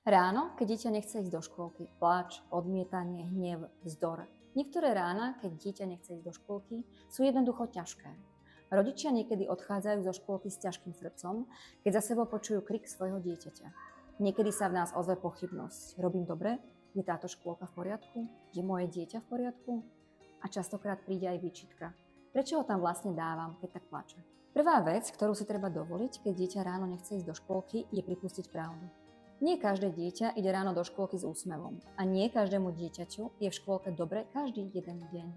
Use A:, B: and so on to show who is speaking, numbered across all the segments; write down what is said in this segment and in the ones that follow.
A: Ráno, keď dieťa nechce ísť do škôlky, pláč, odmietanie, hnev, vzdor. Niektoré rána, keď dieťa nechce ísť do škôlky, sú jednoducho ťažké. Rodičia niekedy odchádzajú zo škôlky s ťažkým srdcom, keď za sebou počujú krik svojho dieťaťa. Niekedy sa v nás ozve pochybnosť. Robím dobre? Je táto škôlka v poriadku? Je moje dieťa v poriadku? A častokrát príde aj výčitka. Prečo ho tam vlastne dávam, keď tak plače? Prvá vec, ktorú si treba dovoliť, keď dieťa ráno nechce ísť do škôlky, je pripustiť pravdu. Nie každé dieťa ide ráno do škôlky s úsmevom a nie každému dieťaťu je v škôlke dobre každý jeden deň.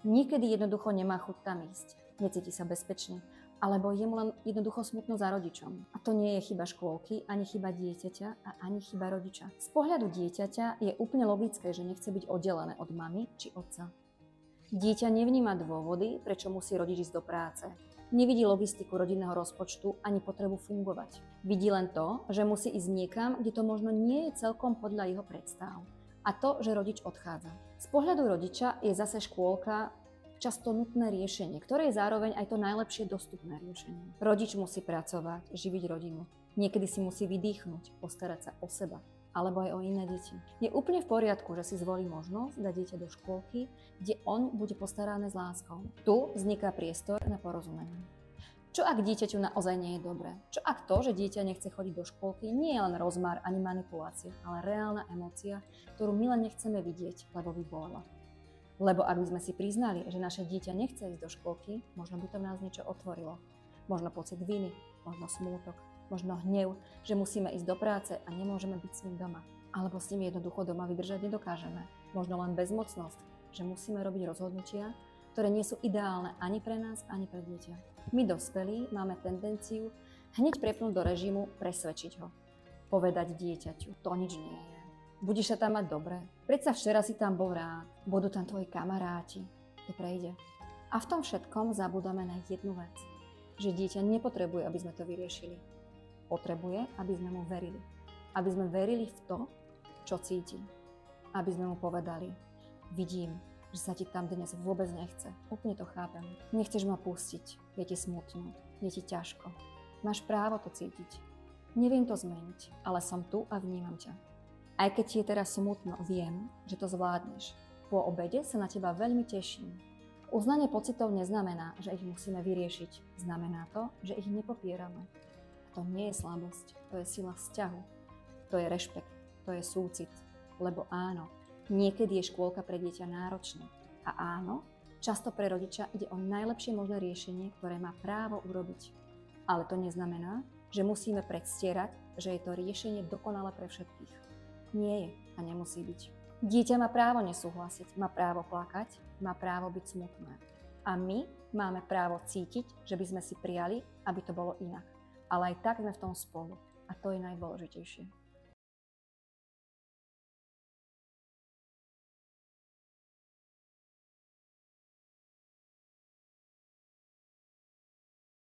A: Niekedy jednoducho nemá chuť tam ísť, necíti sa bezpečne, alebo je mu len jednoducho smutno za rodičom. A to nie je chyba škôlky, ani chyba dieťaťa a ani chyba rodiča. Z pohľadu dieťaťa je úplne logické, že nechce byť oddelené od mamy či otca. Dieťa nevníma dôvody, prečo musí rodič ísť do práce. Nevidí logistiku rodinného rozpočtu ani potrebu fungovať. Vidí len to, že musí ísť niekam, kde to možno nie je celkom podľa jeho predstav. A to, že rodič odchádza. Z pohľadu rodiča je zase škôlka často nutné riešenie, ktoré je zároveň aj to najlepšie dostupné riešenie. Rodič musí pracovať, živiť rodinu. Niekedy si musí vydýchnuť, postarať sa o seba alebo aj o iné deti. Je úplne v poriadku, že si zvolí možnosť dať dieťa do škôlky, kde on bude postarané s láskou. Tu vzniká priestor na porozumenie. Čo ak dieťaťu naozaj nie je dobré? Čo ak to, že dieťa nechce chodiť do škôlky, nie je len rozmar ani manipulácia, ale reálna emócia, ktorú my len nechceme vidieť, lebo by bolela. Lebo ak by sme si priznali, že naše dieťa nechce ísť do škôlky, možno by to v nás niečo otvorilo. Možno pocit viny, možno smútok, možno hnev, že musíme ísť do práce a nemôžeme byť s ním doma. Alebo s ním jednoducho doma vydržať nedokážeme. Možno len bezmocnosť, že musíme robiť rozhodnutia, ktoré nie sú ideálne ani pre nás, ani pre dieťa. My dospelí máme tendenciu hneď prepnúť do režimu presvedčiť ho. Povedať dieťaťu, to nič nie je. Budeš sa tam mať dobre. Predsa včera si tam bol rád. Budú tam tvoji kamaráti. To prejde. A v tom všetkom zabúdame na jednu vec. Že dieťa nepotrebuje, aby sme to vyriešili. Potrebuje, aby sme mu verili. Aby sme verili v to, čo cíti. Aby sme mu povedali, vidím, že sa ti tam dnes vôbec nechce. Úplne to chápem. Nechceš ma pustiť. Je ti smutno. Je ti ťažko. Máš právo to cítiť. Neviem to zmeniť, ale som tu a vnímam ťa. Aj keď ti je teraz smutno, viem, že to zvládneš. Po obede sa na teba veľmi teším. Uznanie pocitov neznamená, že ich musíme vyriešiť. Znamená to, že ich nepopierame. To nie je slabosť, to je sila vzťahu. To je rešpekt, to je súcit. Lebo áno, niekedy je škôlka pre dieťa náročná. A áno, často pre rodiča ide o najlepšie možné riešenie, ktoré má právo urobiť. Ale to neznamená, že musíme predstierať, že je to riešenie dokonale pre všetkých. Nie je a nemusí byť. Dieťa má právo nesúhlasiť, má právo plakať, má právo byť smutné. A my máme právo cítiť, že by sme si prijali, aby to bolo inak. Ale aj tak sme v tom spolu. A to je najdôležitejšie.